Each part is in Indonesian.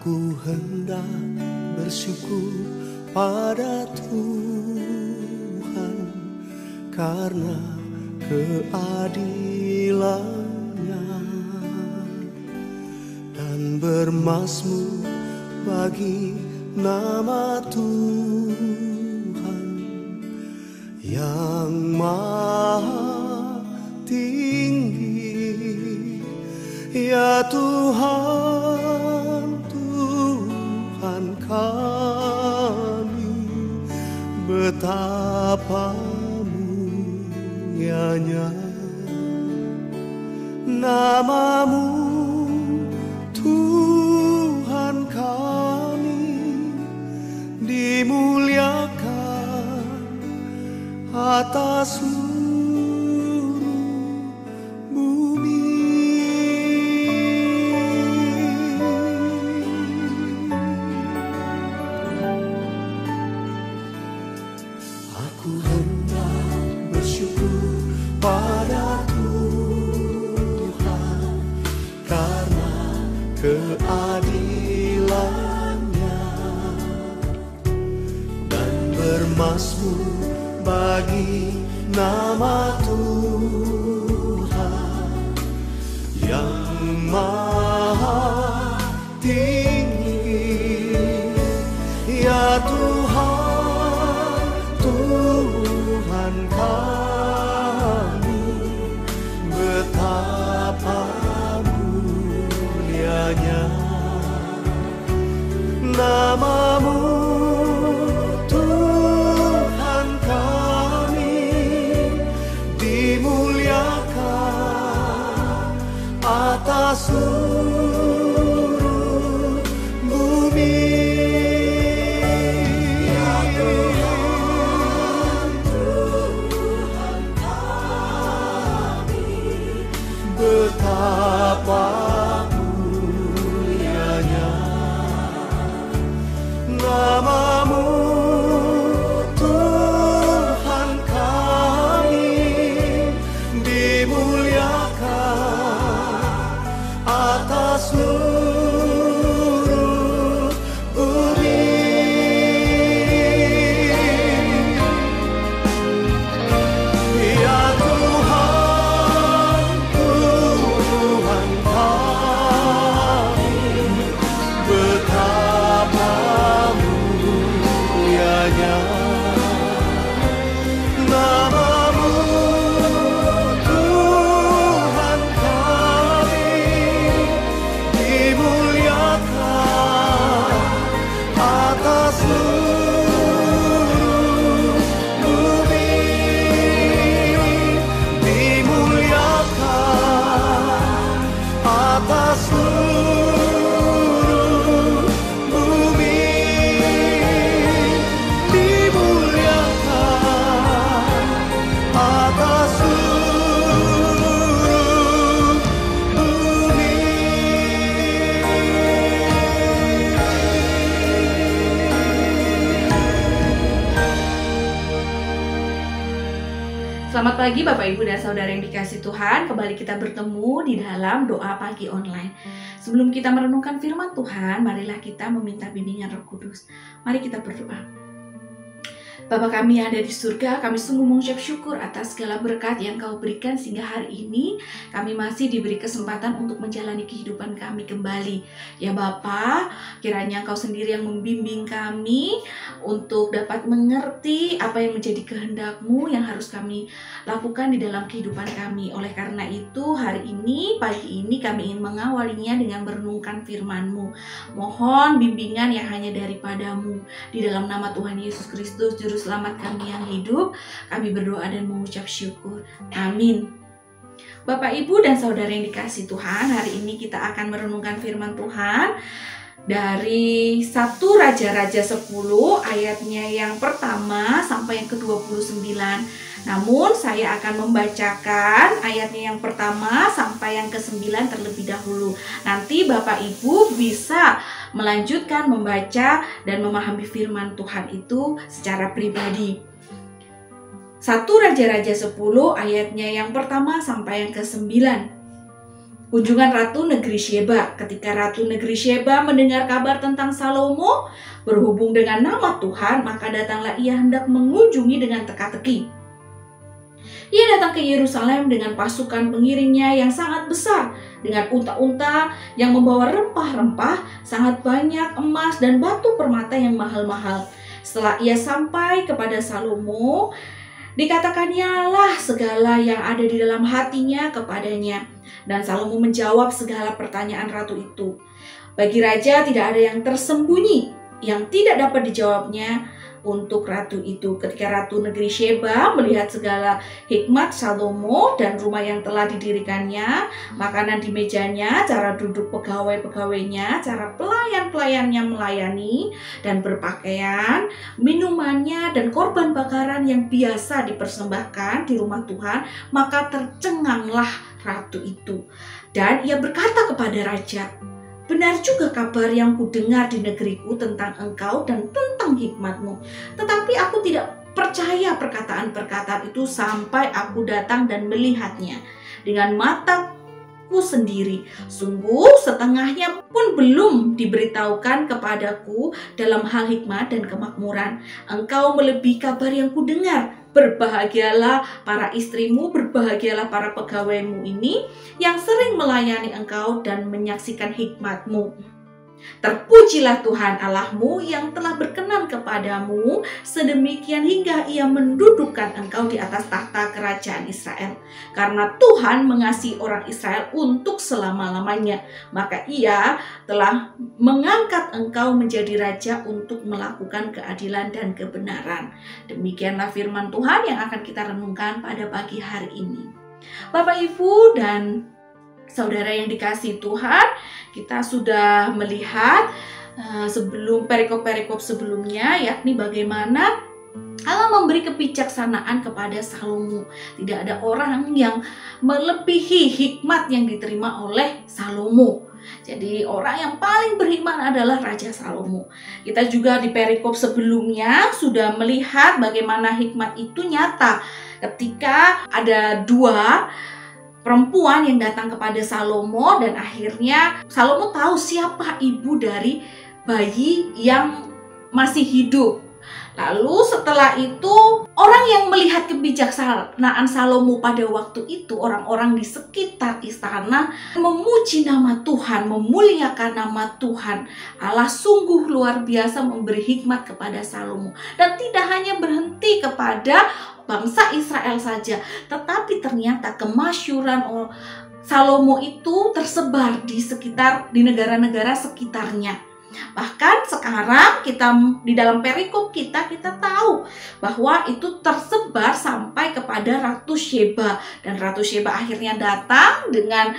Aku hendak bersyukur pada Tuhan karena keadilannya, dan bermazmur bagi nama Tuhan yang maha tinggi. Ya Tuhan, Tuhan kami, betapa mulianya nama-Mu, Tuhan kami, dimuliakan atas seluruh bumi. Aku hendak bersyukur pada Tuhan karena keadilannya, dan bermazmur bagi nama Tuhan yang maha tinggi. Ya Tuhan, Tuhan kami, betapa mulianya nama-Mu, Tuhan kami, dimuliakan atas seluruh bumi. Ya Tuhan, Tuhan kami, betapa mulianya nama-Mu, Tuhan kami, dimuliakan atas seluruh bumi. Ya Tuhan, Tuhan kami, betapa mulianya nama-Mu, Tuhan kami, dimuliakan atas seluruh bumi, dimuliakan atas seluruh bumi, dimuliakan atas seluruh bumi. Selamat pagi Bapak Ibu dan Saudara yang dikasihi Tuhan. Kembali kita bertemu di dalam doa pagi online. Sebelum kita merenungkan firman Tuhan, marilah kita meminta bimbingan Roh Kudus. Mari kita berdoa. Bapa kami yang ada di surga, kami sungguh mengucap syukur atas segala berkat yang Kau berikan sehingga hari ini kami masih diberi kesempatan untuk menjalani kehidupan kami kembali. Ya Bapa, kiranya Kau sendiri yang membimbing kami untuk dapat mengerti apa yang menjadi kehendak-Mu yang harus kami lakukan di dalam kehidupan kami. Oleh karena itu, hari ini, pagi ini kami ingin mengawalinya dengan merenungkan firman-Mu. Mohon bimbingan yang hanya daripada-Mu. Di dalam nama Tuhan Yesus Kristus, Juru Selamat kami yang hidup, kami berdoa dan mengucap syukur. Amin. Bapak, Ibu, dan Saudara yang dikasihi Tuhan, hari ini kita akan merenungkan firman Tuhan dari 1 Raja-Raja 10 ayatnya yang pertama sampai yang ke-29. Namun saya akan membacakan ayatnya yang pertama sampai yang ke-9 terlebih dahulu. Nanti Bapak Ibu bisa melanjutkan membaca dan memahami firman Tuhan itu secara pribadi. 1 Raja-Raja 10 ayatnya yang pertama sampai yang ke-9. Kunjungan Ratu Negeri Syeba. Ketika Ratu Negeri Syeba mendengar kabar tentang Salomo berhubung dengan nama Tuhan, maka datanglah ia hendak mengunjungi dengan teka-teki. Ia datang ke Yerusalem dengan pasukan pengiringnya yang sangat besar, dengan unta-unta yang membawa rempah-rempah, sangat banyak emas dan batu permata yang mahal-mahal. Setelah ia sampai kepada Salomo, dikatakannya lah segala yang ada di dalam hatinya kepadanya. Dan Salomo menjawab segala pertanyaan ratu itu. Bagi raja tidak ada yang tersembunyi, yang tidak dapat dijawabnya untuk ratu itu. Ketika Ratu Negeri Syeba melihat segala hikmat Salomo dan rumah yang telah didirikannya, makanan di mejanya, cara duduk pegawai-pegawainya, cara pelayan-pelayannya melayani dan berpakaian, minumannya dan korban bakaran yang biasa dipersembahkan di rumah Tuhan, maka tercenganglah ratu itu. Dan ia berkata kepada raja, "Benar juga kabar yang kudengar di negeriku tentang engkau dan tentang hikmatmu. Tetapi aku tidak percaya perkataan-perkataan itu sampai aku datang dan melihatnya dengan mataku sendiri. Sungguh setengahnya pun belum diberitahukan kepadaku dalam hal hikmat dan kemakmuran. Engkau melebihi kabar yang kudengar. Berbahagialah para istrimu, berbahagialah para pegawaimu ini yang sering melayani engkau dan menyaksikan hikmatmu. Terpujilah Tuhan Allahmu yang telah berkenan kepadamu sedemikian hingga ia mendudukkan engkau di atas tahta kerajaan Israel. Karena Tuhan mengasihi orang Israel untuk selama-lamanya, maka ia telah mengangkat engkau menjadi raja untuk melakukan keadilan dan kebenaran." Demikianlah firman Tuhan yang akan kita renungkan pada pagi hari ini. Bapak, Ibu, dan saudara yang dikasihi Tuhan, kita sudah melihat sebelum perikop-perikop sebelumnya, yakni bagaimana Allah memberi kebijaksanaan kepada Salomo. Tidak ada orang yang melebihi hikmat yang diterima oleh Salomo. Jadi orang yang paling beriman adalah Raja Salomo. Kita juga di perikop sebelumnya sudah melihat bagaimana hikmat itu nyata ketika ada dua perempuan yang datang kepada Salomo, dan akhirnya Salomo tahu siapa ibu dari bayi yang masih hidup. Lalu setelah itu orang yang melihat kebijaksanaan Salomo pada waktu itu, orang-orang di sekitar istana memuji nama Tuhan, memuliakan nama Tuhan. Allah sungguh luar biasa memberi hikmat kepada Salomo. Dan tidak hanya berhenti kepada bangsa Israel saja, tetapi ternyata kemasyhuran Salomo itu tersebar di negara-negara sekitarnya. Bahkan sekarang kita di dalam perikop kita tahu bahwa itu tersebar sampai kepada Ratu Syeba, dan Ratu Syeba akhirnya datang dengan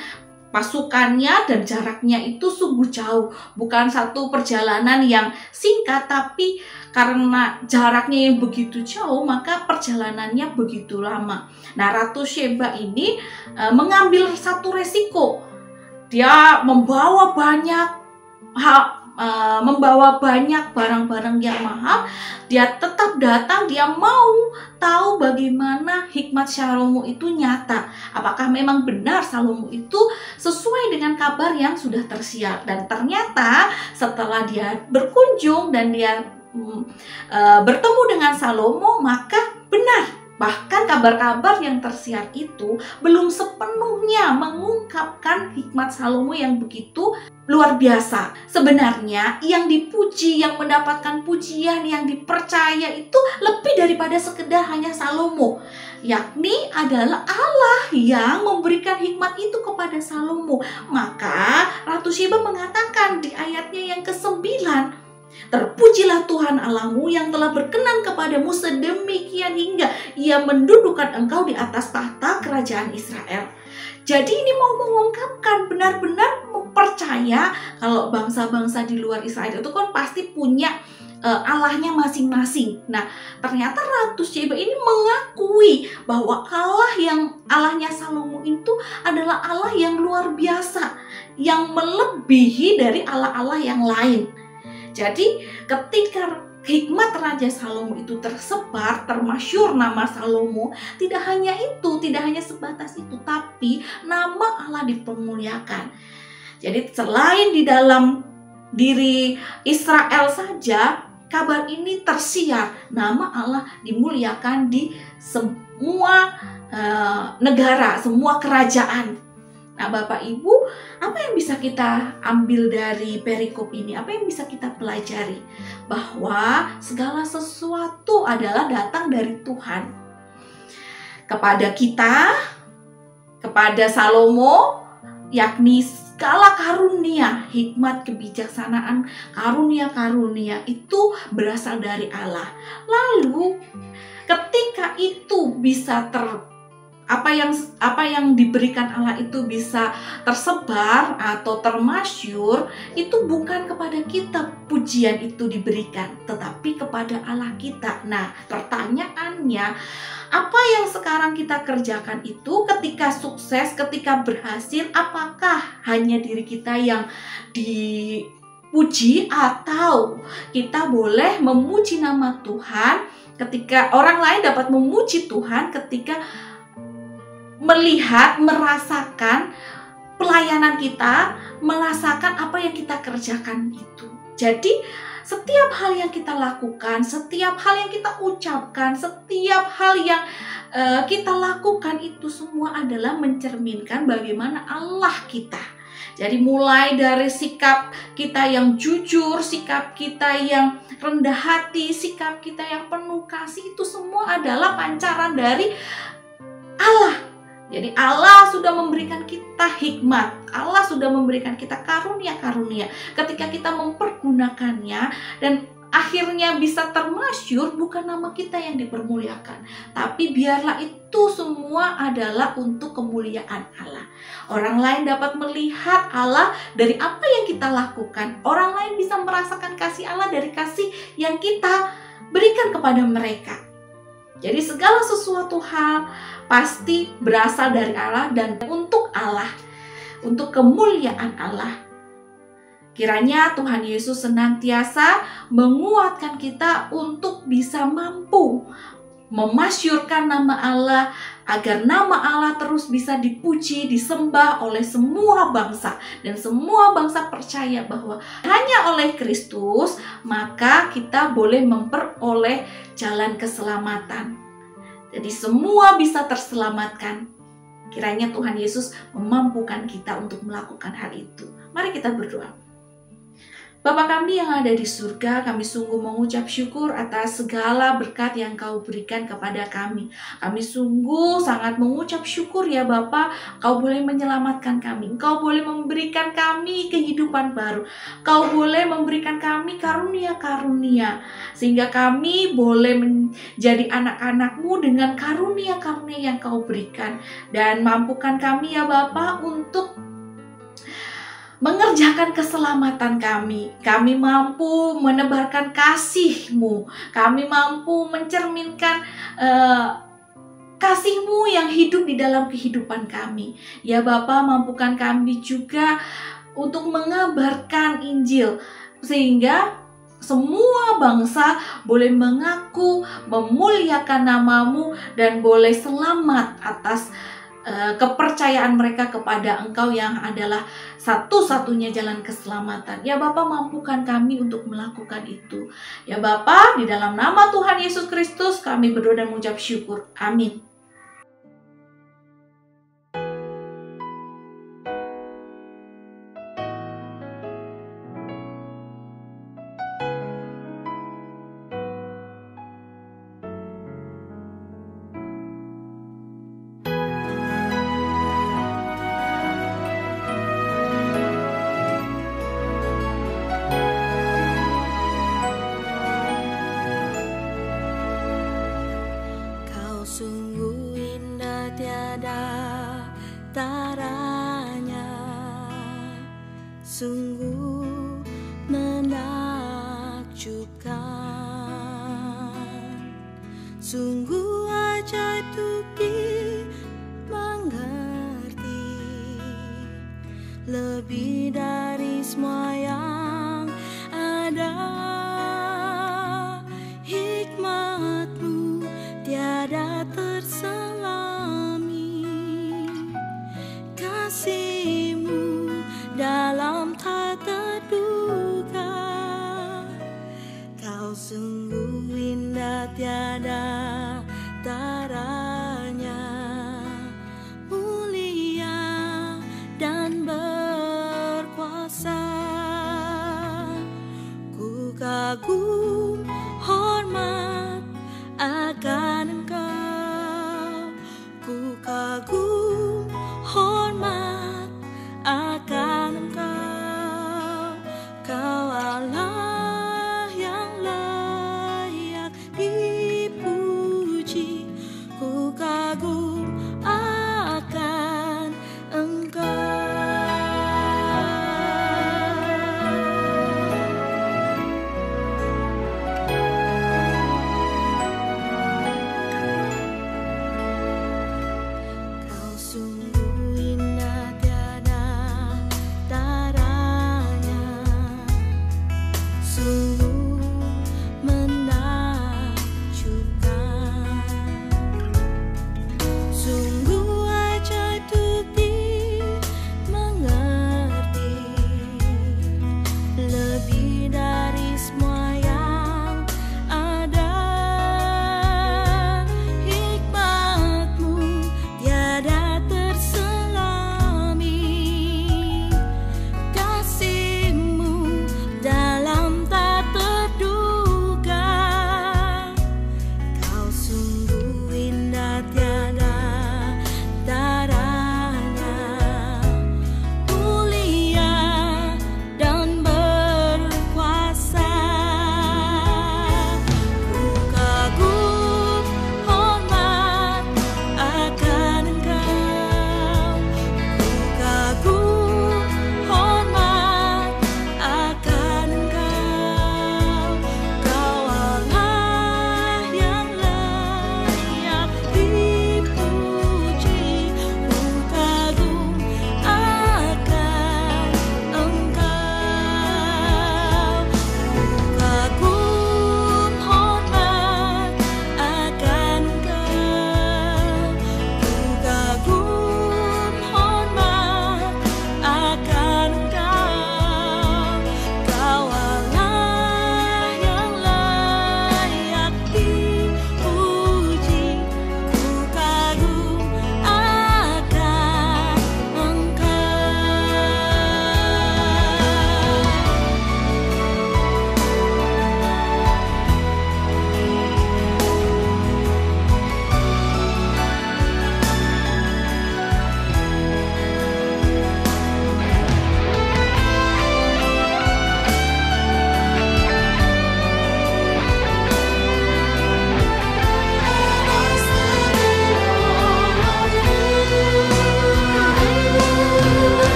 pasukannya dan jaraknya itu sungguh jauh, bukan satu perjalanan yang singkat, tapi karena jaraknya yang begitu jauh maka perjalanannya begitu lama. Nah, Ratu Syeba ini mengambil satu resiko. Dia membawa banyak barang-barang yang mahal. Dia tetap datang, dia mau tahu bagaimana hikmat Salomo itu nyata. Apakah memang benar Salomo itu sesuai dengan kabar yang sudah tersiar. Dan ternyata setelah dia berkunjung dan dia bertemu dengan Salomo, maka benar. Bahkan kabar-kabar yang tersiar itu belum sepenuhnya mengungkapkan hikmat Salomo yang begitu luar biasa. Sebenarnya yang dipuji, yang mendapatkan pujian, yang dipercaya itu lebih daripada sekedar hanya Salomo, yakni adalah Allah yang memberikan hikmat itu kepada Salomo. Maka Ratu Syeba mengatakan di ayatnya yang ke-9, "Terpujilah Tuhan Allahmu yang telah berkenan kepadamu sedemikian hingga ia mendudukkan engkau di atas tahta kerajaan Israel." Jadi ini mau mengungkapkan benar-benar percaya kalau bangsa-bangsa di luar Israel itu kan pasti punya Allahnya masing-masing. Nah, ternyata Ratu Syeba ini mengakui bahwa Allahnya Salomo itu adalah Allah yang luar biasa, yang melebihi dari Allah-Allah yang lain. Jadi ketika hikmat Raja Salomo itu tersebar, termasyhur nama Salomo, tidak hanya itu, tidak hanya sebatas itu, tapi nama Allah dipermuliakan. Jadi selain di dalam diri Israel saja, kabar ini tersiar, nama Allah dimuliakan di semua negara, semua kerajaan. Nah, Bapak Ibu, apa yang bisa kita ambil dari perikop ini? Apa yang bisa kita pelajari? Bahwa segala sesuatu adalah datang dari Tuhan. Kepada kita, kepada Salomo, yakni segala karunia, hikmat, kebijaksanaan, karunia-karunia itu berasal dari Allah. Lalu, ketika itu bisa apa yang diberikan Allah itu bisa tersebar atau termasyhur, itu bukan kepada kita pujian itu diberikan, tetapi kepada Allah kita. Nah, pertanyaannya, apa yang sekarang kita kerjakan itu ketika sukses, ketika berhasil, apakah hanya diri kita yang dipuji atau kita boleh memuji nama Tuhan ketika orang lain dapat memuji Tuhan ketika melihat, merasakan pelayanan kita, merasakan apa yang kita kerjakan itu. Jadi setiap hal yang kita lakukan, setiap hal yang kita ucapkan, setiap hal yang kita lakukan itu semua adalah mencerminkan bagaimana Allah kita. Jadi mulai dari sikap kita yang jujur, sikap kita yang rendah hati, sikap kita yang penuh kasih, itu semua adalah pancaran dari Allah. Jadi Allah sudah memberikan kita hikmat, Allah sudah memberikan kita karunia-karunia. Ketika kita mempergunakannya dan akhirnya bisa termasyhur, bukan nama kita yang dipermuliakan, tapi biarlah itu semua adalah untuk kemuliaan Allah. Orang lain dapat melihat Allah dari apa yang kita lakukan. Orang lain bisa merasakan kasih Allah dari kasih yang kita berikan kepada mereka. Jadi segala sesuatu hal pasti berasal dari Allah dan untuk Allah, untuk kemuliaan Allah. Kiranya Tuhan Yesus senantiasa menguatkan kita untuk bisa mampu memasyhurkan nama Allah, agar nama Allah terus bisa dipuji, disembah oleh semua bangsa, dan semua bangsa percaya bahwa hanya oleh Kristus maka kita boleh memperoleh jalan keselamatan. Jadi semua bisa terselamatkan. Kiranya Tuhan Yesus memampukan kita untuk melakukan hal itu. Mari kita berdoa. Bapa kami yang ada di surga, kami sungguh mengucap syukur atas segala berkat yang Kau berikan kepada kami. Kami sungguh sangat mengucap syukur ya Bapa, Kau boleh menyelamatkan kami. Kau boleh memberikan kami kehidupan baru. Kau boleh memberikan kami karunia-karunia. Sehingga kami boleh menjadi anak-anak-Mu dengan karunia-karunia yang Kau berikan. Dan mampukan kami ya Bapa untuk mengerjakan keselamatan kami. Kami mampu menebarkan kasih-Mu. Kami mampu mencerminkan kasih-Mu yang hidup di dalam kehidupan kami. Ya Bapa, mampukan kami juga untuk mengabarkan Injil, sehingga semua bangsa boleh mengaku, memuliakan nama-Mu, dan boleh selamat atas kepercayaan mereka kepada Engkau yang adalah satu-satunya jalan keselamatan. Ya Bapa, mampukan kami untuk melakukan itu. Ya Bapa, di dalam nama Tuhan Yesus Kristus kami berdoa dan mengucap syukur. Amin. Sungguh indah tiada taranya, sungguh menakjubkan, sungguh ajaib untuk dimengerti, lebih dari semua yang ada. sungguh indah tiada